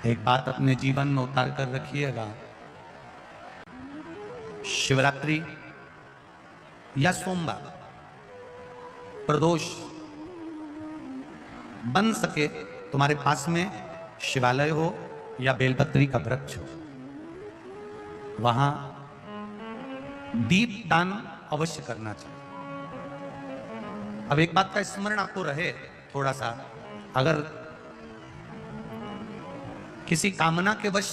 एक बात अपने जीवन में उतार कर रखिएगा, शिवरात्रि या सोमवार प्रदोष बन सके तुम्हारे पास में शिवालय हो या बेलपत्री का वृक्ष हो, वहां दीप दान अवश्य करना चाहिए। अब एक बात का स्मरण आपको रहे थोड़ा सा, अगर किसी कामना के वश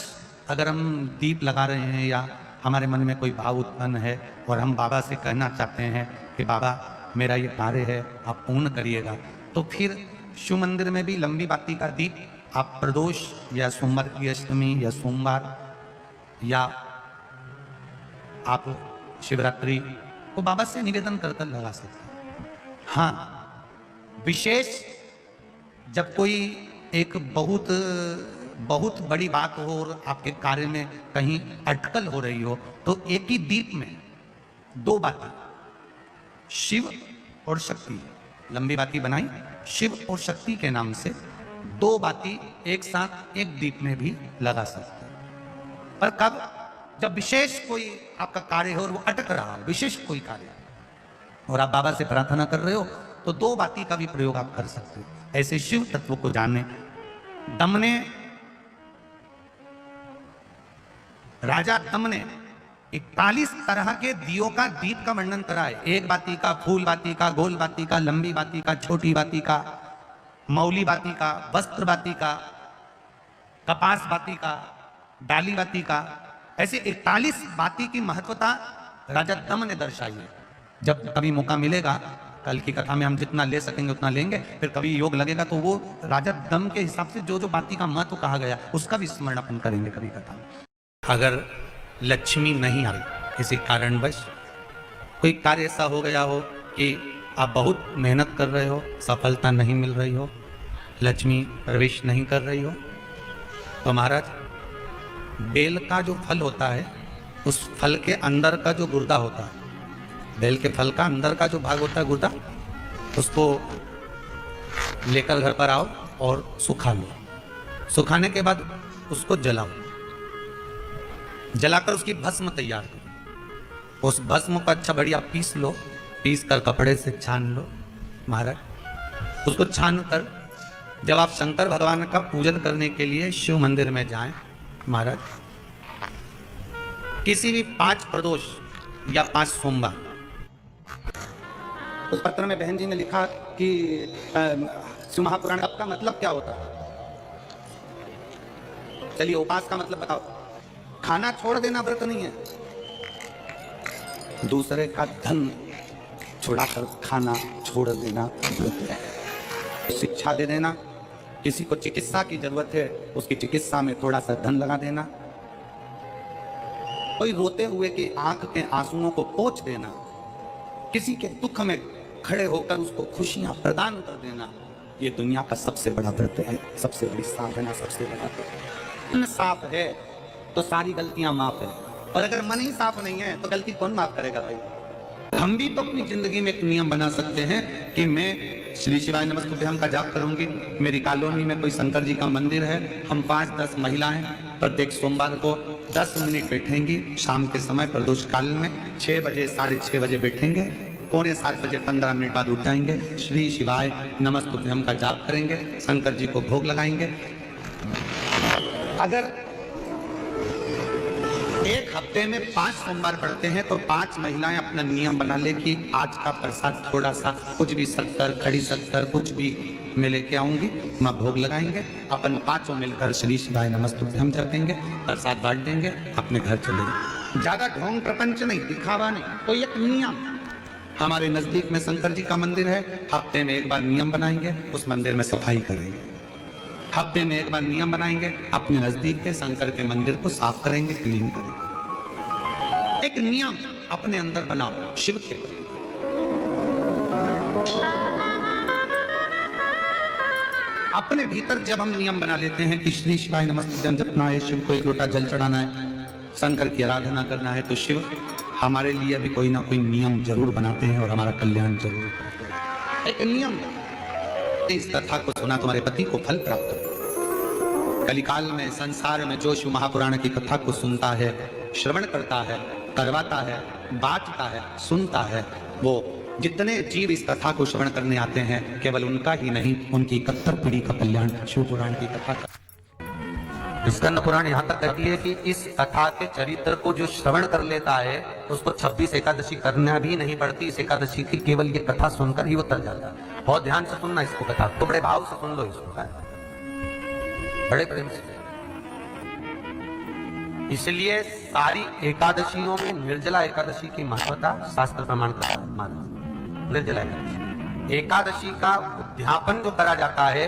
अगर हम दीप लगा रहे हैं या हमारे मन में कोई भाव उत्पन्न है और हम बाबा से कहना चाहते हैं कि बाबा मेरा ये कार्य है आप पूर्ण करिएगा, तो फिर शिव मंदिर में भी लंबी बाती का दीप आप प्रदोष या सोमवार की अष्टमी या सोमवार या आप शिवरात्रि को बाबा से निवेदन कर लगा सकते हैं। हाँ, विशेष जब कोई एक बहुत बड़ी बात हो और आपके कार्य में कहीं अटकल हो रही हो, तो एक ही दीप में दो बाती शिव और शक्ति, लंबी बाती बनाई शिव और शक्ति के नाम से, दो बाती एक साथ एक दीप में भी लगा सकते हैं। पर कब? जब विशेष कोई आपका कार्य हो और वो अटक रहा हो, विशेष कोई कार्य, और आप बाबा से प्रार्थना कर रहे हो, तो दो बाती का भी प्रयोग आप कर सकते हो। ऐसे शिव तत्व को जाने दम ने, राजा दम ने 41 तरह के दियों का दीप का वर्णन करा है। एक बाती का, फूल बाती का, गोल बाती का, लंबी बाती का, छोटी बाती का, मौली बाती का, वस्त्र बाती का, कपास बाती का, डाली बाती का, ऐसे 41 बाती की महत्वता राजा दम ने दर्शाई है। जब कभी मौका मिलेगा, कल की कथा में हम जितना ले सकेंगे उतना लेंगे, फिर कभी योग लगेगा तो वो राजा दम के हिसाब से जो जो बाती का महत्व कहा गया उसका भी स्मरण अपन करेंगे कभी कथा में। अगर लक्ष्मी नहीं आई, किसी कारणवश कोई कार्य ऐसा हो गया हो कि आप बहुत मेहनत कर रहे हो, सफलता नहीं मिल रही हो, लक्ष्मी प्रवेश नहीं कर रही हो, तो महाराज बेल का जो फल होता है, उस फल के अंदर का जो गुर्दा होता है, बेल के फल का अंदर का जो भाग होता है गुर्दा, उसको लेकर घर पर आओ और सुखा लो। सुखाने के बाद उसको जलाओ, जलाकर उसकी भस्म तैयार करो। उस भस्म को अच्छा बढ़िया पीस लो, पीस कर कपड़े से छान लो महाराज। उसको छान कर जब आप शंकर भगवान का पूजन करने के लिए शिव मंदिर में जाएं महाराज, किसी भी 5 प्रदोष या 5 सोमवार, उस पत्र में बहन जी ने लिखा कि शिव महापुराण का मतलब क्या होता है। चलिए उपास का मतलब बताओ। खाना छोड़ देना व्रत नहीं है, दूसरे का धन छुड़ाकर खाना छोड़ देना व्रत है। शिक्षा दे देना, किसी को चिकित्सा की जरूरत है उसकी चिकित्सा में थोड़ा सा धन लगा देना, कोई रोते हुए की आंख के आंसुओं को पोंछ देना, किसी के दुख में खड़े होकर उसको खुशियां प्रदान कर देना, ये दुनिया का सबसे बड़ा व्रत है, सबसे बड़ी साधना, सबसे बड़ा मन साफ है तो सारी गलतियां माफ है, और अगर मन ही साफ नहीं है तो गलती कौन माफ करेगा भाई। हम भी तो अपनी जिंदगी में एक नियम बना सकते हैं कि मैं श्री शिवाय नमस्तुभ्यम का जाप करूंगी। मेरी कॉलोनी में कोई शंकर जी का मंदिर है, हम 5-10 महिलाएं प्रत्येक सोमवार को 10 मिनट बैठेंगी, शाम के समय प्रदोष काल में 6 बजे 6:30 बजे बैठेंगे, 6:45 बजे 15 मिनट बाद उठ जाएंगे, श्री शिवाय नमस्तुभ्यम का जाप करेंगे, शंकर जी को भोग लगाएंगे। अगर एक हफ्ते में 5 सोमवार पढ़ते हैं तो 5 महिलाएं अपना नियम बना ले कि आज का प्रसाद थोड़ा सा, कुछ भी शक्कर, खड़ी शक्कर, कुछ भी मैं लेके आऊंगी, मैं भोग लगाएंगे, अपन 5 मिलकर श्री शिवाय नमस्तुभ्यम जपेंगे, प्रसाद बांट देंगे, अपने घर चले जाएंगे। ज्यादा ढोंग प्रपंच नहीं, दिखावा नहीं, तो एक नियम। हमारे नजदीक में शंकर जी का मंदिर है, हफ्ते में एक बार नियम बनाएंगे, उस मंदिर में सफाई करेंगे। हफ्ते में एक बार नियम बनाएंगे, अपने नजदीक के शंकर के मंदिर को साफ करेंगे, क्लीन करेंगे। एक नियम अपने अंदर बनाओ शिव के। अपने भीतर जब हम नियम बना लेते हैं कि श्री शिवाय नमस्तुभ्यम जपना है, शिव को 1 लोटा जल चढ़ाना है, शंकर की आराधना करना है, तो शिव हमारे लिए भी कोई ना कोई नियम जरूर बनाते हैं और हमारा कल्याण जरूर करते हैं। एक नियम, इस कथा को सुना तुम्हारे पति को फल प्राप्त हो। कलिकाल में संसार में जो शिव महापुराण की कथा को सुनता है, श्रवण करता है, करवाता है, बांटता है, सुनता है, वो जितने जीव इस कथा को श्रवण करने आते हैं, केवल उनका ही नहीं, उनकी 71 पीढ़ी का कल्याण शिव पुराण की कथा का। स्कंद पुराण यहाँ तक कहती है कि इस कथा के चरित्र को जो श्रवण कर लेता है उसको 26 एकादशी करना भी नहीं पड़ती। इस एकादशी की केवल ये कथा सुनकर ही वो तर जाता है। बहुत ध्यान से सुनना इसको, कथा तो बड़े भाव से सुन लो इसको, बड़े प्रेम से। इसलिए सारी एकादशियों में निर्जला एकादशी की महत्वता शास्त्र प्रमाण का माना। निर्जला एकादशी का उद्यापन जो करा जाता है,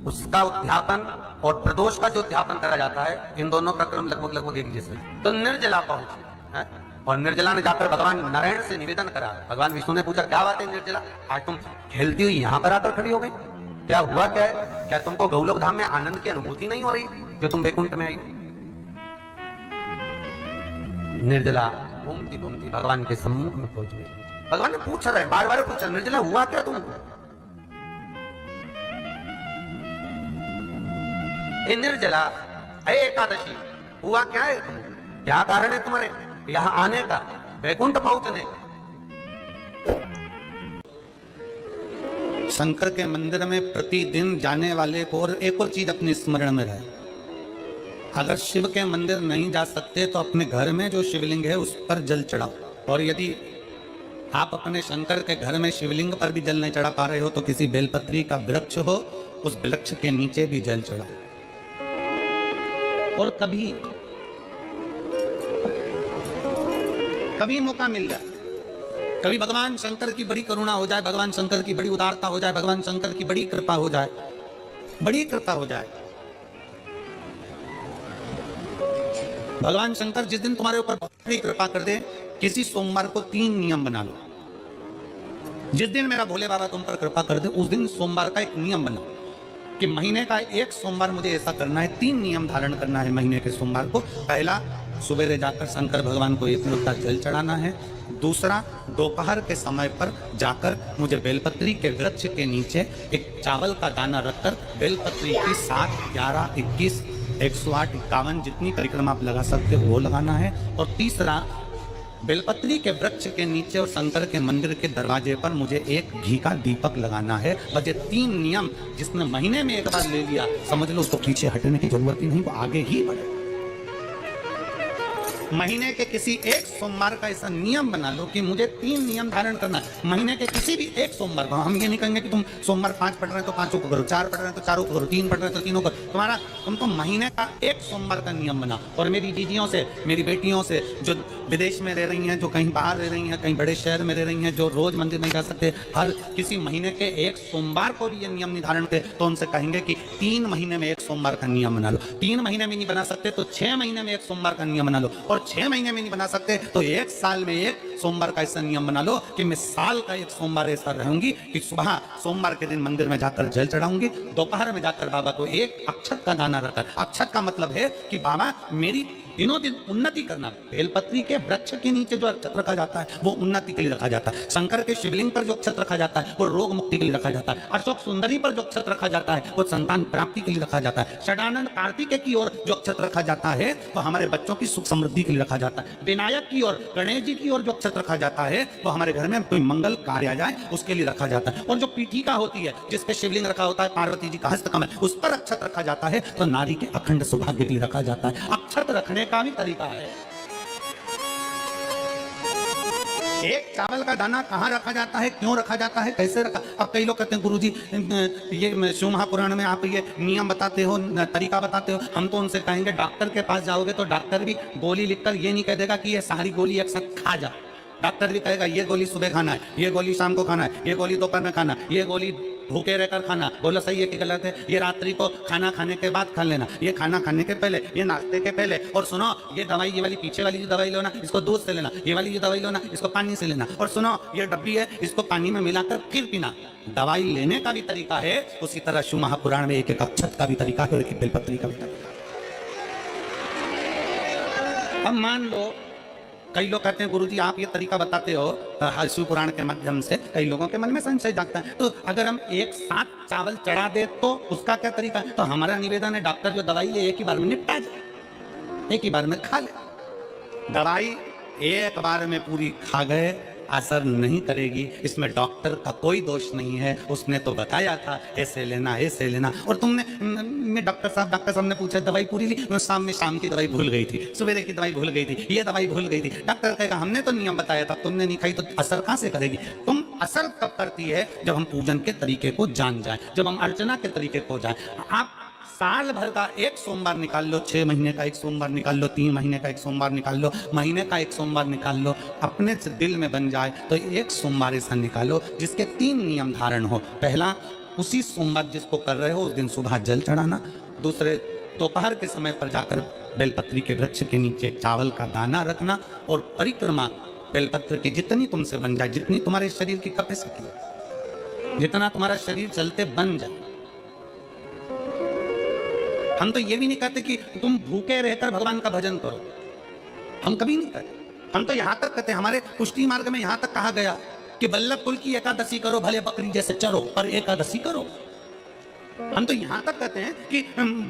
उसका उद्यापन और प्रदोष का जो उद्यापन करा जाता है, इन दोनों का क्रम लगभग एक जैसे। तो निर्जला पहुंचे और निर्जला ने जाकर भगवान नारायण से निवेदन करा। भगवान विष्णु ने पूछा, क्या बात है निर्जला, आज तुम खेलती हुई यहाँ पर आकर खड़ी हो गई, क्या हुआ, क्या है? क्या तुमको गौलोक धाम में आनंद की अनुभूति नहीं हो रही जो तुम वैकुंठ में आई? निर्जला घूमती घूमती भगवान के सम्मुख में पहुंच गई। भगवान ने पूछा रहे, बार बार पूछा, निर्जला हुआ क्या तुमको? निर्जला, एकादशी हुआ क्या है तुम? क्या कारण है तुम्हारे यहाँ आने का, वैकुंठ पहुंचने? शंकर के मंदिर में प्रतिदिन जाने वाले को और एक और चीज अपने स्मरण में रहे, अगर शिव के मंदिर नहीं जा सकते तो अपने घर में जो शिवलिंग है उस पर जल चढ़ाओ। और यदि आप अपने शंकर के घर में शिवलिंग पर भी जल नहीं चढ़ा पा रहे हो तो किसी बेलपत्री का वृक्ष हो, उस वृक्ष के नीचे भी जल चढ़ाओ। और कभी मौका मिल जाए, कभी भगवान शंकर की बड़ी करुणा हो जाए, भगवान शंकर की बड़ी उदारता हो जाए, भगवान शंकर की बड़ी कृपा हो जाए, बड़ी कृपा हो जाए, भगवान शंकर जिस दिन तुम्हारे ऊपर बड़ी कृपा कर दे, किसी सोमवार को 3 नियम बना लो। जिस दिन मेरा भोले बाबा तुम पर कृपा कर दे, उस दिन सोमवार का एक नियम बनाओ कि महीने का एक सोमवार मुझे ऐसा करना है, 3 नियम धारण करना है महीने के सोमवार को। पहला, सुबेरे जाकर शंकर भगवान को 1 लोटा जल चढ़ाना है। दूसरा, दोपहर के समय पर जाकर मुझे बेलपत्री के वृक्ष के नीचे एक चावल का दाना रखकर बेलपत्री की 7, 11, 21, 108, 51 जितनी परिक्रमा आप लगा सकते हो वो लगाना है। और तीसरा, बेलपत्री के वृक्ष के नीचे और शंकर के मंदिर के दरवाजे पर मुझे एक घी का दीपक लगाना है। बस ये 3 नियम जिसने महीने में एक बार ले लिया, समझ लो उसको पीछे हटने की जरूरत ही नहीं, वो आगे ही बढ़े। महीने के किसी एक सोमवार का ऐसा नियम बना लो कि मुझे 3 नियम धारण करना है महीने के किसी भी एक सोमवार को। हम ये नहीं कहेंगे कि तुम सोमवार 5 पढ़ रहे हो तो 5 को करो, 4 पढ़ रहे हो तो 4 को करो, 3 पढ़ रहे हो तो 3 को करो। तुमको महीने का एक सोमवार का नियम बना। और मेरी दीदियों से, मेरी बेटियों से जो विदेश में रह रही हैं, जो कहीं बाहर रह रही हैं, कहीं बड़े शहर में रह रही हैं, जो रोज मंदिर नहीं जा सकते, हर किसी महीने के एक सोमवार को भी ये नियम निर्धारण थे, तो उनसे कहेंगे कि 3 महीने में एक सोमवार का नियम बना लो। 3 महीने में नहीं बना सकते तो 6 महीने में एक सोमवार का नियम बना लो। और 6 महीने में नहीं बना सकते तो 1 साल में एक सोमवार का ऐसा नियम बना लो कि मैं साल का एक सोमवार ऐसा रहूंगी कि सुबह सोमवार के दिन मंदिर में जाकर जल चढ़ाऊंगी, दोपहर में जाकर बाबा को एक अक्षत का दाना रखकर, अक्षत का मतलब है कि बाबा मेरी दिनों दिन उन्नति करना। बेलपत्री के वृक्ष के नीचे जो अक्षत रखा जाता है वो उन्नति के लिए रखा जाता है। शंकर के शिवलिंग पर जो अक्षत रखा जाता है वो रोग मुक्ति के लिए रखा जाता है। अशोक सुंदरी पर जो अक्षत रखा जाता है वो संतान प्राप्ति के लिए रखा जाता है। षडानंद कार्तिकेय की ओर जो अक्षत रखा जाता है वो हमारे बच्चों की सुख समृद्धि के लिए रखा जाता है। विनायक की ओर, गणेश जी की ओर जो अक्षत रखा जाता है वो हमारे घर में कोई मंगल कार्य आ जाए उसके लिए रखा जाता है। और जो पीठिका होती है जिसपे शिवलिंग रखा होता है, पार्वती जी का हस्तकमल, उस पर अक्षत रखा जाता है तो नारी के अखंड सौभाग्य के लिए रखा जाता है। अक्षत रखने का भी तरीका है। एक चावल का दाना कहाँ रखा जाता है, क्यों रखा जाता है, कैसे रखा? अब कई लोग कहते हैं गुरुजी ये शिव महापुराण में आप ये नियम बताते हो, तरीका बताते हो। हम तो उनसे कहेंगे डॉक्टर के पास जाओगे तो डॉक्टर भी गोली लिखकर ये नहीं कह देगा कि ये सारी गोली एक साथ खा जा। डॉक्टर भी कहेगा ये गोली सुबह खाना है, ये गोली शाम को खाना है, ये गोली दोपहर में खाना, ये गोली भूखे रहकर खाना। बोलो सही है कि गलत है? ये रात्रि को खाना खाने के बाद खा लेना, ये खाना खाने के पहले, ये नाश्ते के पहले। और सुनो ये दवाई, ये वाली पीछे वाली जो दवाई लो ना, इसको दूध से लेना, ये वाली जो दवाई लो ना, इसको पानी से लेना। और सुनो ये डब्बी है, इसको पानी में मिलाकर फिर पीना। दवाई लेने का भी तरीका है, उसी तरह शिव महापुराण में एक एक अक्षत का भी तरीका है और एक बेलपत्री का भी तरीका। अब मान लो कई लोग कहते हैं गुरुजी आप ये तरीका बताते हो शिव पुराण के माध्यम से, कई लोगों के मन में संशय जागता है। तो अगर हम एक साथ चावल चढ़ा दे तो उसका क्या तरीका है? तो हमारा निवेदन है डॉक्टर जो दवाई ले एक ही बार में निपटा जाए, एक ही बार में खा ले। दवाई एक बार में पूरी खा गए असर नहीं करेगी, इसमें डॉक्टर का कोई दोष नहीं है। उसने तो बताया था ऐसे लेना ऐसे लेना, और तुमने मैं डॉक्टर साहब ने पूछा दवाई पूरी ली, मैं शाम की दवाई भूल गई थी, सवेरे की दवाई भूल गई थी, ये दवाई भूल गई थी। डॉक्टर कहेगा हमने तो नियम बताया था, तुमने नहीं खाई तो असर कहां से करेगी? तुम असर कब करती है? जब हम पूजन के तरीके को जान जाए, जब हम अर्चना के तरीके को जाए। आप साल भर का एक सोमवार निकाल लो, 6 महीने का एक सोमवार निकाल लो, 3 महीने का एक सोमवार निकाल लो, महीने का एक सोमवार निकाल लो, अपने से दिल में बन जाए तो एक सोमवार ऐसा निकालो जिसके 3 नियम धारण हो। पहला, उसी सोमवार जिसको कर रहे हो उस दिन सुबह जल चढ़ाना। दूसरे, दोपहर के समय पर जाकर बेलपत्री के वृक्ष के नीचे चावल का दाना रखना, और परिक्रमा बेलपत्र की जितनी तुमसे बन जाए, जितनी तुम्हारे शरीर की कैपेसिटी, जितना तुम्हारा शरीर चलते बन जाए। हम तो ये भी नहीं कहते कि तुम भूखे रहकर भगवान का भजन करो, हम कभी नहीं कहते। हम तो यहां तक कहते हैं, हमारे पुष्टि मार्ग में यहां तक कहा गया कि वल्लभ कुल की एकादशी करो, भले बकरी जैसे चरो पर एकादशी करो। हम तो यहां तक कहते हैं कि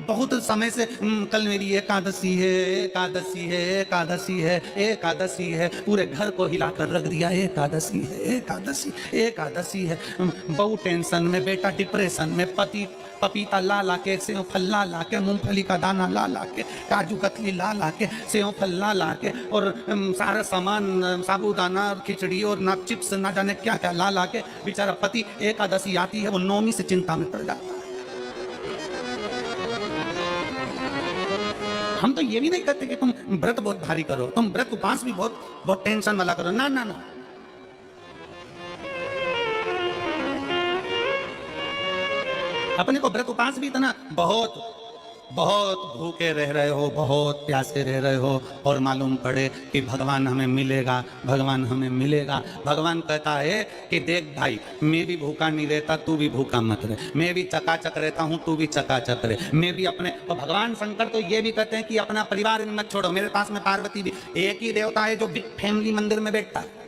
बहुत समय से कल मेरी एकादशी है, एकादशी है, एकादशी है, एकादशी है, पूरे घर को हिलाकर रख दिया, एकादशी है, एकादशी, एकादशी है। बहू टेंशन में, बेटा डिप्रेशन में, पति पपीता ला ला के, सेव फल ला ला के, मूंगफली का दाना ला ला के, काजू कतली ला ला के, सेव फल ला ला के, और सारा सामान साबूदाना खिचड़ी और ना चिप्स ना जाने क्या क्या ला ला के, बेचारा पति एकादशी आती है वो नौमी से चिंता में पड़ जाता है। हम तो ये भी नहीं कहते कि तुम व्रत बहुत भारी करो, तुम व्रत उपास भी बहुत टेंशन वाला करो, ना ना ना। अपने को व्रत उपास भी इतना बहुत भूखे रह रहे हो, बहुत प्यासे रह रहे हो, और मालूम पड़े कि भगवान हमें मिलेगा, भगवान हमें मिलेगा। भगवान कहता है कि देख भाई, मैं भी भूखा नहीं रहता, तू भी भूखा मत रहे, मैं भी चकाचक रहता हूँ, तू भी चकाचक रहे, मैं भी अपने। और भगवान शंकर तो ये भी कहते हैं कि अपना परिवार मत छोड़ो। मेरे पास में पार्वती भी, एक ही देवता है जो बिग फैमिली मंदिर में बैठता है।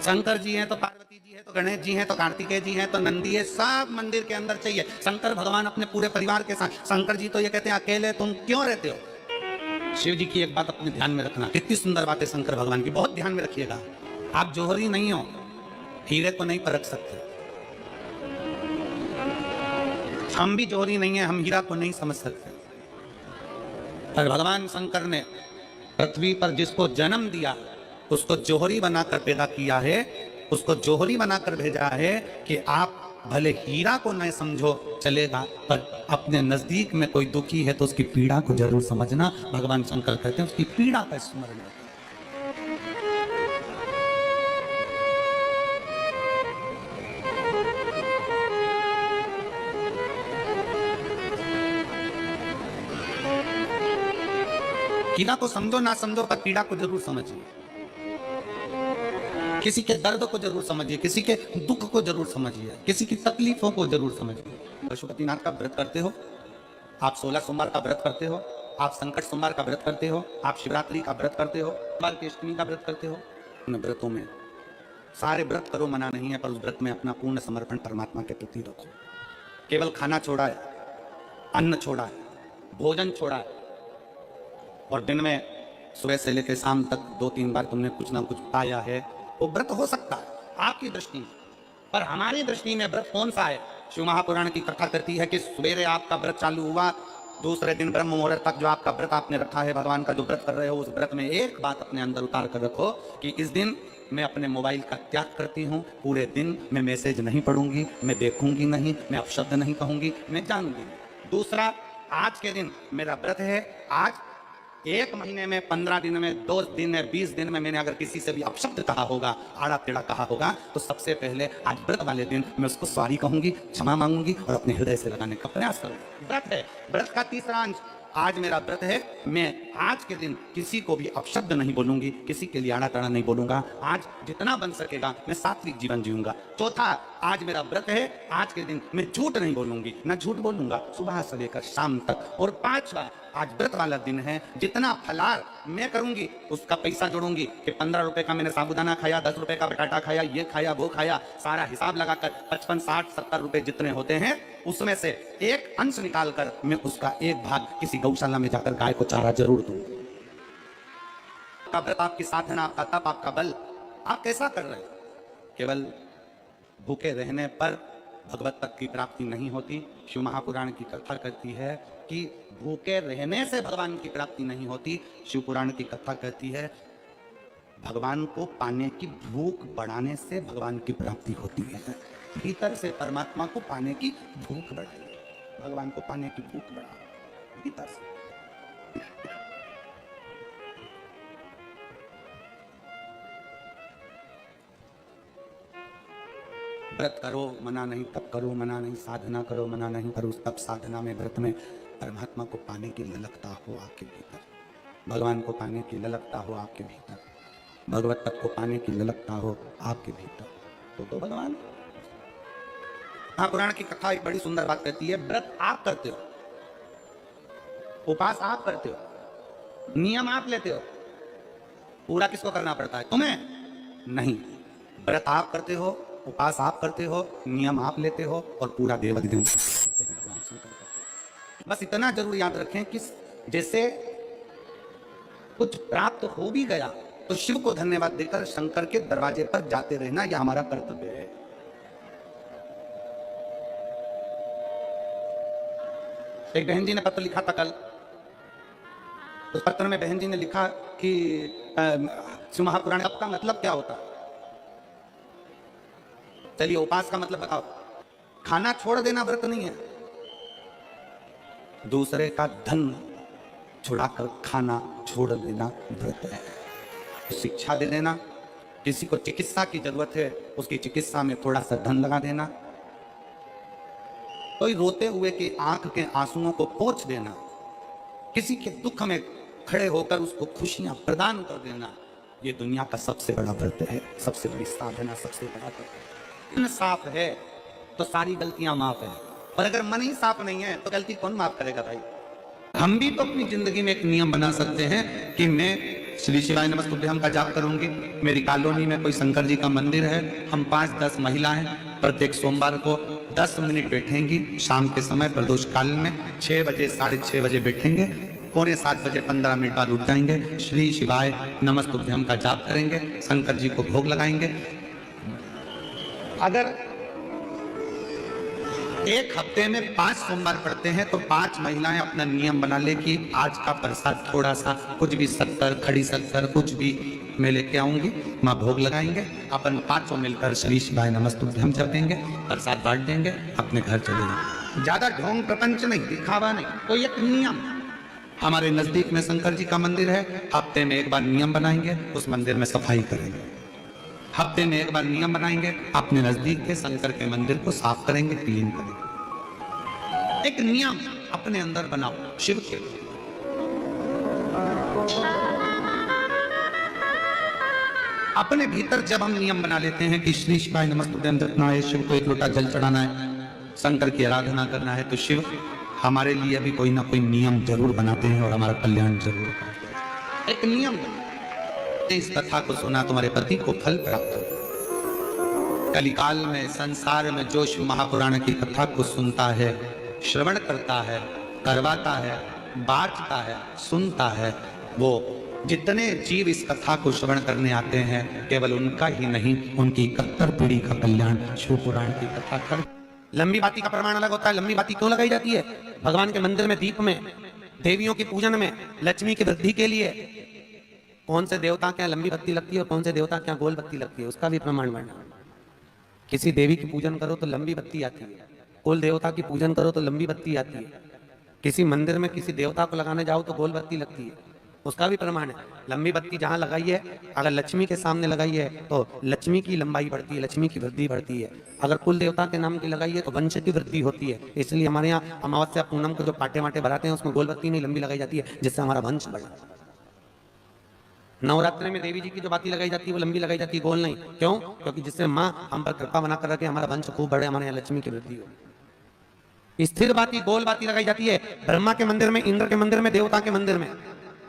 शंकर जी हैं तो पार्वती जी है, तो गणेश जी हैं, तो कार्तिकेय जी हैं, तो नंदी है, सब मंदिर के अंदर चाहिए। शंकर भगवान अपने पूरे परिवार के साथ। शंकर जी तो ये कहते हैं अकेले तुम क्यों रहते हो? शिव जी की एक बात अपने ध्यान में रखना, कितनी सुंदर बात है शंकर भगवान की, बहुत ध्यान में रखिएगा। आप जौहरी नहीं हो, हीरे को नहीं परख सकते। हम भी जौहरी नहीं है, हम हीरा को नहीं समझ सकते। पर भगवान शंकर ने पृथ्वी पर जिसको जन्म दिया उसको जौहरी बनाकर पैदा किया है, उसको जौहरी बनाकर भेजा है कि आप भले हीरा को न समझो चलेगा, पर अपने नजदीक में कोई दुखी है तो उसकी पीड़ा को जरूर समझना। भगवान शंकर कहते हैं उसकी पीड़ा का स्मरण रखना। पीड़ा को समझो ना समझो, पर पीड़ा को जरूर समझिए। किसी के दर्द को जरूर समझिए, किसी के दुख को जरूर समझिए, किसी की तकलीफों को जरूर समझिए। पशुपतिनाथ का व्रत करते हो आप, 16 सोमवार का व्रत करते हो आप, संकट सोमवार का व्रत करते हो आप, शिवरात्रि का व्रत करते हो, बाल की अष्टमी का व्रत करते हो। उन व्रतों में सारे व्रत करो, मना नहीं है, पर उस व्रत में अपना पूर्ण समर्पण परमात्मा के प्रति रखो। केवल खाना छोड़ा है, अन्न छोड़ा है, भोजन छोड़ा है, और दिन में सुबह से लेकर शाम तक 2-3 बार तुमने कुछ ना कुछ पाया है, वो व्रत हो सकता है आपकी दृष्टि में। पर हमारी दृष्टि में व्रत कौन सा है? शिव महापुराण की कथा करती है कि सवेरे आपका व्रत चालू हुआ, दूसरे दिन ब्रह्म मुहूर्त तक जो आपका व्रत आपने रखा है, भगवान का जो व्रत कर रहे हो, उस व्रत में एक बात अपने अंदर उतार कर रखो कि इस दिन मैं अपने मोबाइल का त्याग करती हूँ, पूरे दिन मैं मैसेज नहीं पढ़ूंगी, मैं देखूंगी नहीं, मैं अपशब्द नहीं कहूंगी, मैं जानूंगी। दूसरा, आज के दिन मेरा व्रत है। आज 1 महीने में, 15 दिन में, 2 दिन में, 20 दिन में मैंने अगर किसी से भी अपशब्द कहा होगा, आड़ा टेढ़ा कहा होगा, तो सबसे पहले आज व्रत वाले दिन मैं उसको सॉरी कहूंगी, क्षमा मांगूंगी और अपने हृदय से लगाने का प्रयास करूंगी। व्रत है। व्रत का तीसरा अंश, आज मेरा व्रत है, मैं आज के दिन किसी को भी अपशब्द नहीं बोलूंगी, किसी के लिए आड़ा टेढ़ा नहीं बोलूंगा। आज जितना बन सकेगा मैं सात्विक जीवन जीऊंगा। चौथा, आज मेरा व्रत है, आज के दिन मैं झूठ नहीं बोलूंगी, ना झूठ बोलूंगा सुबह से लेकर शाम तक। और 5वां, आज व्रत वाला दिन है, जितना फलार मैं करूंगी उसका पैसा जोड़ूंगी कि 15 रुपए का मैंने साबुदाना खाया, 10 रुपए का बटाटा खाया, ये खाया वो खाया, सारा हिसाब लगाकर 55, 60, 70 रुपए जितने होते हैं उसमें से एक अंश निकालकर मैं उसका एक भाग किसी गौशाला में जाकर गाय को चारा जरूर दूंगी। आपका व्रत, आपकी साधना, आपका तप, आपका बल, आप कैसा कर रहे हैं? केवल भूखे रहने पर भगवत तक की प्राप्ति नहीं होती। शिव महापुराण की कथा कहती है कि भूखे रहने से भगवान की प्राप्ति नहीं होती। शिव पुराण की कथा कहती है भगवान को पाने की भूख बढ़ाने से भगवान की प्राप्ति होती है। भीतर से परमात्मा को पाने की भूख बढ़ाई, भगवान को पाने की भूख बढ़ाओ भीतर से। व्रत करो मना नहीं, तप करो मना नहीं, साधना करो मना नहीं, पर उस तप साधना में व्रत में परमात्मा को पाने की ललकता हो आपके भीतर, भगवान को पाने की ललकता हो आपके भीतर, भगवत तत्व को पाने की ललकता हो आपके भीतर, तो भगवान। हाँ, पुराण की कथा एक बड़ी सुंदर बात कहती है, व्रत आप करते हो, उपास आप करते हो, नियम आप लेते हो, पूरा किसको करना पड़ता है? तुम्हें नहीं। व्रत आप करते हो, उपास आप करते हो, नियम आप लेते हो और पूरा देव दिन। बस इतना जरूर याद रखें कि जैसे कुछ प्राप्त हो भी गया तो शिव को धन्यवाद देकर शंकर के दरवाजे पर जाते रहना, यह हमारा कर्तव्य है। एक बहन जी ने पत्र लिखा था कल, उस पत्र में बहन जी ने लिखा कि शिव महापुराण का मतलब क्या होता है? चलिए उपास का मतलब बताओ। खाना छोड़ देना व्रत नहीं है, दूसरे का धन छुड़ाकर खाना छोड़ देना व्रत है। शिक्षा दे देना, किसी को चिकित्सा की जरूरत है उसकी चिकित्सा में थोड़ा सा धन लगा देना, कोई रोते हुए की आंख के आंसुओं को पोंछ देना, किसी के दुख में खड़े होकर उसको खुशियां प्रदान कर देना, ये दुनिया का सबसे बड़ा व्रत है, सबसे बड़ी साधना, सबसे बड़ा व्रत है। मन साफ है तो सारी गलतियां माफ है, और अगर मन ही साफ नहीं है तो गलती कौन माफ करेगा भाई? हम भी तो अपनी जिंदगी में एक नियम बना सकते हैं कि मैं श्री शिवाय नमस्तुभ्यम का जाप करूंगी, मेरी कॉलोनी में कोई शंकर जी का मंदिर है, हम 5-10 महिलाएं प्रत्येक सोमवार को 10 मिनट बैठेंगी, शाम के समय प्रदोष काल में 6 बजे 6:30 बजे बैठेंगे, 6:45 बजे 15 मिनट बाद उठ जाएंगे, श्री शिवाय नमस्तुभ्यम का जाप करेंगे, शंकर जी को भोग लगाएंगे। अगर एक हफ्ते में 5 सोमवार पड़ते हैं तो 5 महिलाएं अपना नियम बना ले कि आज का प्रसाद थोड़ा सा, कुछ भी शक्कर, खड़ी शक्कर, कुछ भी मैं लेके आऊंगी, माँ भोग लगाएंगे, अपन 500 मिलकर श्री शिवाय नमस्तुभ्यम जपेंगे, प्रसाद बांट देंगे, अपने घर चले जाएंगे। ज्यादा ढोंग प्रपंच नहीं, दिखावा नहीं, तो एक नियम। हमारे नजदीक में शंकर जी का मंदिर है, हफ्ते में एक बार नियम बनाएंगे, उस मंदिर में सफाई करेंगे, हफ्ते में एक बार नियम बनाएंगे, अपने नजदीक के शंकर के मंदिर को साफ करेंगे, क्लीन करेंगे। एक नियम अपने अंदर बनाओ शिव के। अपने भीतर जब हम नियम बना लेते हैं कि श्री शिवाय नमस्तुभ्यम जपना है, शिव को एक लोटा जल चढ़ाना है, शंकर की आराधना करना है, तो शिव हमारे लिए भी कोई ना कोई नियम जरूर बनाते हैं और हमारा कल्याण जरूर करते हैं। एक नियम इस कथा को सुना, तुम्हारे पति को फल प्राप्त हो। कलिकाल में संसार में जो शिव महापुराण की कथा को सुनता है, श्रवण करता है, करवाता है, बांटता है, सुनता है, वो जितने जीव इस कथा को श्रवण करने आते हैं, केवल उनका ही नहीं, उनकी 71 पीढ़ी का कल्याण शिव पुराण की कथा कर। लंबी बाती का प्रमाण अलग होता है। लंबी बाती क्यों लगाई जाती है? भगवान के मंदिर में, दीप में, देवियों की पूजन में, लक्ष्मी की वृद्धि के लिए। कौन से देवता क्या लंबी बत्ती लगती है और कौन से देवता क्या गोल बत्ती लगती है, उसका भी प्रमाण बनना। किसी देवी की पूजन करो तो लंबी बत्ती आती है, कुल देवता की पूजन करो तो लंबी बत्ती आती है, किसी मंदिर में किसी देवता को लगाने जाओ तो गोल बत्ती लगती है, उसका भी प्रमाण है। लंबी बत्ती जहाँ लगाई है, अगर लक्ष्मी के सामने लगाई है तो लक्ष्मी की लंबाई बढ़ती है, लक्ष्मी की वृद्धि बढ़ती है। अगर कुल देवता के नाम की लगाई है तो वंश की वृद्धि होती है। इसलिए हमारे यहाँ अमावस्या पूनम को जो पाटे वाटे भराते हैं उसमें गोल बत्ती नहीं लंबी लगाई जाती है, जिससे हमारा वंश बढ़ा। नवरात्रि में देवी जी की जो बाती लगाई जाती है वो लंबी लगाई जाती है, गोल नहीं। क्यों? क्योंकि जिससे माँ हम पर कृपा बना कर रखे, हमारा वंश खूब बढ़े, हमारे यहाँ लक्ष्मी की वृद्धि हो। स्थिर बाती, गोल बाती लगाई जाती है ब्रह्मा के मंदिर में, इंद्र के मंदिर में, देवता के मंदिर में।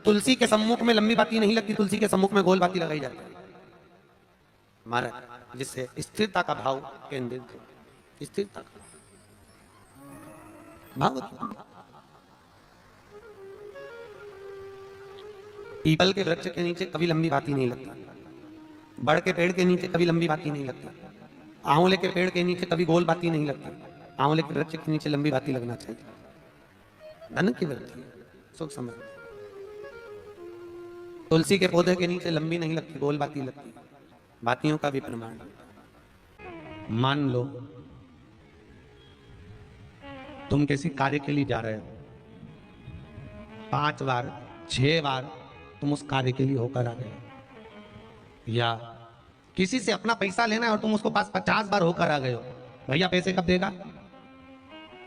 तुलसी के सम्मुख में लंबी बाती नहीं लगती, तुलसी के सम्मुख में गोल बाती लगाई जाती है महाराज, जिससे स्थिरता का भाव केंद्रित हो। स्थिरता का भाव। पीपल के वृक्ष के नीचे कभी लंबी बाती नहीं लगती, बड़ के पेड़ के नीचे कभी लंबी बाती नहीं लगती, आंवले के पेड़ के नीचे कभी गोल बाती नहीं लगती। आंवले के वृक्ष के नीचे लंबी बाती लगना चाहिए, धन की वृद्धि, सुख समृद्धि। तुलसी के पौधे के नीचे लंबी नहीं लगती, गोल बाती लगती। बातियों का भी प्रमाण। मान लो तुम किसी कार्य के लिए जा रहे हो, 5 बार 6 बार तुम उस कार्य के लिए होकर आ गए, या किसी से अपना पैसा लेना है और तुम उसको पास 50 बार होकर आ गए हो, भैया पैसे कब देगा?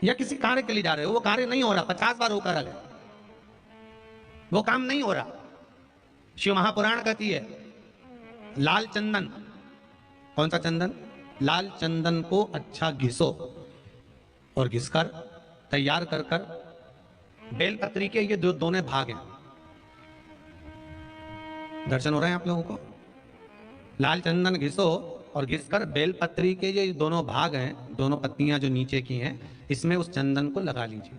या किसी कार्य के लिए जा रहे हो, वो कार्य नहीं हो रहा, 50 बार होकर आ गए, वो काम नहीं हो रहा। शिव महापुराण कहती है लाल चंदन, कौन सा चंदन? लाल चंदन को अच्छा घिसो और घिसकर तैयार कर कर, बेलपत्री के ये दोनों भाग हैं, दर्शन हो रहे हैं आप लोगों को? लाल चंदन घिसो और घिसकर बेलपत्री के ये दोनों भाग हैं, दोनों पत्तियां जो नीचे की हैं, इसमें उस चंदन को लगा लीजिए।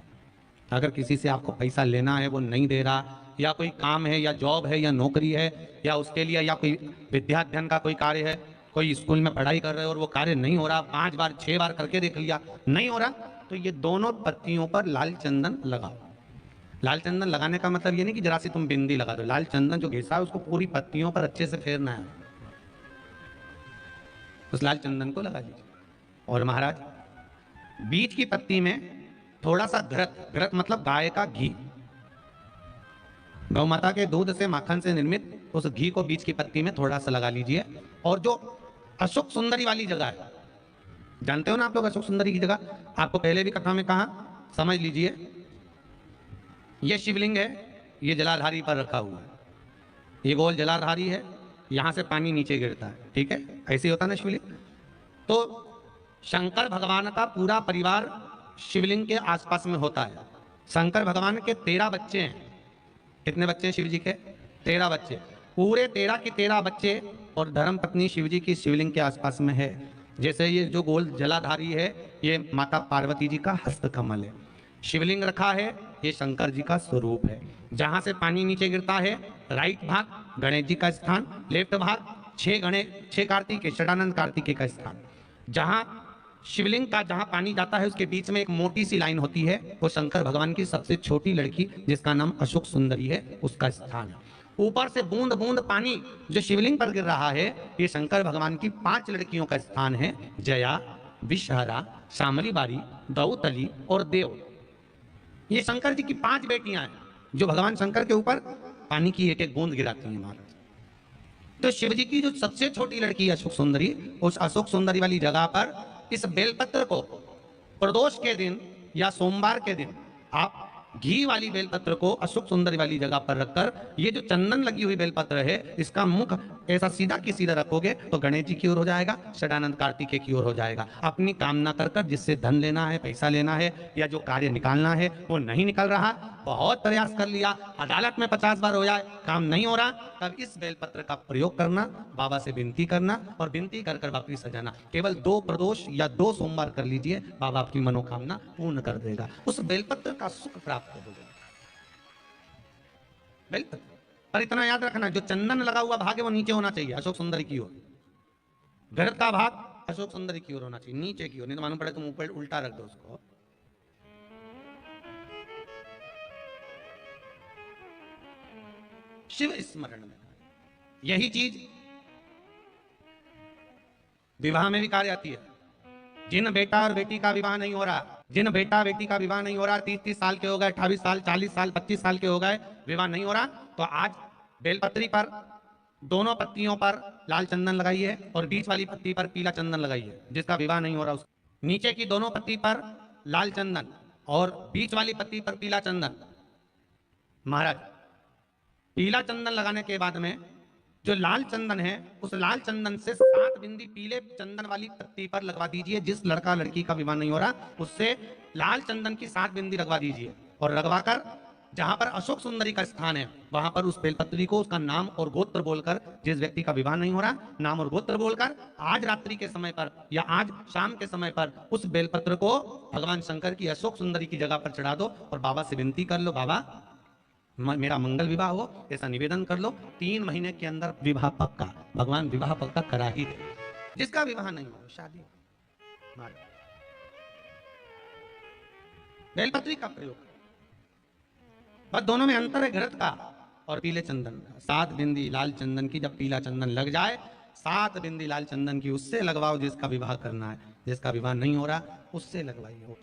अगर किसी से आपको पैसा लेना है, वो नहीं दे रहा, या कोई काम है, या जॉब है, या नौकरी है, या उसके लिए, या कोई विद्याध्ययन का कोई कार्य है, कोई स्कूल में पढ़ाई कर रहे हो और वो कार्य नहीं हो रहा, 5 बार 6 बार करके देख लिया नहीं हो रहा, तो ये दोनों पत्तियों पर लाल चंदन लगाओ। लाल चंदन लगाने का मतलब ये नहीं कि जरा सी तुम बिंदी लगा दो, लाल चंदन जो घिसा है उसको पूरी पत्तियों पर अच्छे से फेरना है, उस लाल चंदन को लगा लीजिए। और महाराज बीच की पत्ती में थोड़ा सा घृत, घृत मतलब गाय का घी, गौ माता के दूध से माखन से निर्मित उस घी को बीच की पत्ती में थोड़ा सा लगा लीजिए। और जो अशोक सुंदरी वाली जगह है, जानते हो ना आप लोग अशोक सुंदरी की जगह, आपको पहले भी कथा में कहा, समझ लीजिए ये शिवलिंग है, ये जलाधारी पर रखा हुआ है, ये गोल जलाधारी है, यहां से पानी नीचे गिरता है, ठीक है, ऐसे ही होता ना शिवलिंग। तो शंकर भगवान का पूरा परिवार शिवलिंग के आसपास में होता है। शंकर भगवान के 13 बच्चे हैं। कितने बच्चे हैं शिव जी के? 13 बच्चे, पूरे 13 के 13 बच्चे और धर्म पत्नी शिव जी की शिवलिंग के आसपास में है। जैसे ये जो गोल जलाधारी है, ये माता पार्वती जी का हस्त कमल है, शिवलिंग रखा है, ये शंकर जी का स्वरूप है। जहां से पानी नीचे गिरता है, राइट भाग गणेश जी का स्थान, लेफ्ट भाग 6 कार्तिकेय, षडानंद कार्तिकेय का स्थान। जहां शिवलिंग का जहां पानी जाता है उसके बीच में एक मोटी सी लाइन होती है, वो शंकर भगवान की सबसे छोटी लड़की जिसका नाम अशोक सुंदरी है, उसका स्थान है। ऊपर से बूंद बूंद पानी जो शिवलिंग पर गिर रहा है, ये शंकर भगवान की 5 लड़कियों का स्थान है, जया, विषहरा, शामली बारी, दौतली और देव। ये शंकर जी की 5 बेटियां हैं जो भगवान शंकर के ऊपर पानी की एक एक बूंद गिराती हैं महाराज। तो शिव जी की जो सबसे छोटी लड़की है अशोक सुंदरी, उस अशोक सुंदरी वाली जगह पर इस बेलपत्र को प्रदोष के दिन या सोमवार के दिन आप घी वाली बेलपत्र को अशोक सुंदरी वाली जगह पर रखकर, ये जो चंदन लगी हुई बेलपत्र है, इसका मुख ऐसा सीधा की सीधा रखोगे तो गणेश जी की ओर हो जाएगा, षडानंद कार्तिकेय की ओर हो जाएगा। अपनी कामना कर कर जिससे धन लेना है, पैसा लेना है, या जो कार्य निकालना है वो नहीं निकल रहा, बहुत प्रयास कर लिया, अदालत में 50 बार हो जाए, काम नहीं हो रहा, तब इस बेलपत्र का प्रयोग करना, बाबा से विनती करना और विनती कर कर वापिस सजाना। केवल 2 प्रदोष या 2 सोमवार कर लीजिए, बाबा आपकी मनोकामना पूर्ण कर देगा, उस बेलपत्र का सुख प्राप्त हो जाएगा। बेलपत्र पर इतना याद रखना, जो चंदन लगा हुआ भाग है वो नीचे होना चाहिए, अशोक सुंदरी की ओर। घर का भाग अशोक सुंदरी की ओर होना चाहिए, नीचे की ओर, नहीं तो मालूम पड़े तुम ऊपर उल्टा रख दो उसको। शिव स्मरण में यही चीज विवाह में भी कहा जाती है। जिन बेटा और बेटी का विवाह नहीं हो रहा, जिन बेटा बेटी का विवाह नहीं हो रहा, 30-30 साल के हो गए, 28 साल, 40 साल, 25 साल के हो गए, विवाह नहीं हो रहा, तो आज बेलपत्री पर दोनों पत्तियों पर लाल चंदन लगाइए और बीच वाली पत्ती पर पीला चंदन लगाइए। जिसका विवाह नहीं हो रहा उसको नीचे की दोनों पत्ती पर लाल चंदन और बीच वाली पत्ती पर पीला चंदन। महाराज पीला चंदन लगाने के बाद में जो लाल चंदन है उस लाल चंदन से 7 बिंदी पीले चंदन वाली पत्ती पर लगवा दीजिए। जिस लड़का लड़की का विवाह नहीं हो रहा उससे लाल चंदन की 7 बिंदी लगवा दीजिए और लगवाकर जहां पर अशोक सुंदरी का स्थान है वहां पर उस बेलपत्री को उसका नाम और गोत्र बोलकर, जिस व्यक्ति का विवाह नहीं हो रहा नाम और गोत्र बोलकर आज रात्रि के समय पर या आज शाम के समय पर उस बेलपत्र को भगवान शंकर की अशोक सुंदरी की जगह पर चढ़ा दो और बाबा से विनती कर लो, बाबा मेरा मंगल विवाह हो, ऐसा निवेदन कर लो। 3 महीने के अंदर विवाह पक्का, भगवान विवाह पक्का करा ही दे। जिसका विवाह नहीं हो शादी बेलपत्री का प्रयोग, बस दोनों में अंतर है घृत का और पीले चंदन का। 7 बिंदी लाल चंदन की जब पीला चंदन लग जाए 7 बिंदी लाल चंदन की उससे लगवाओ जिसका विवाह करना है, जिसका विवाह नहीं हो रहा उससे लगवाइए।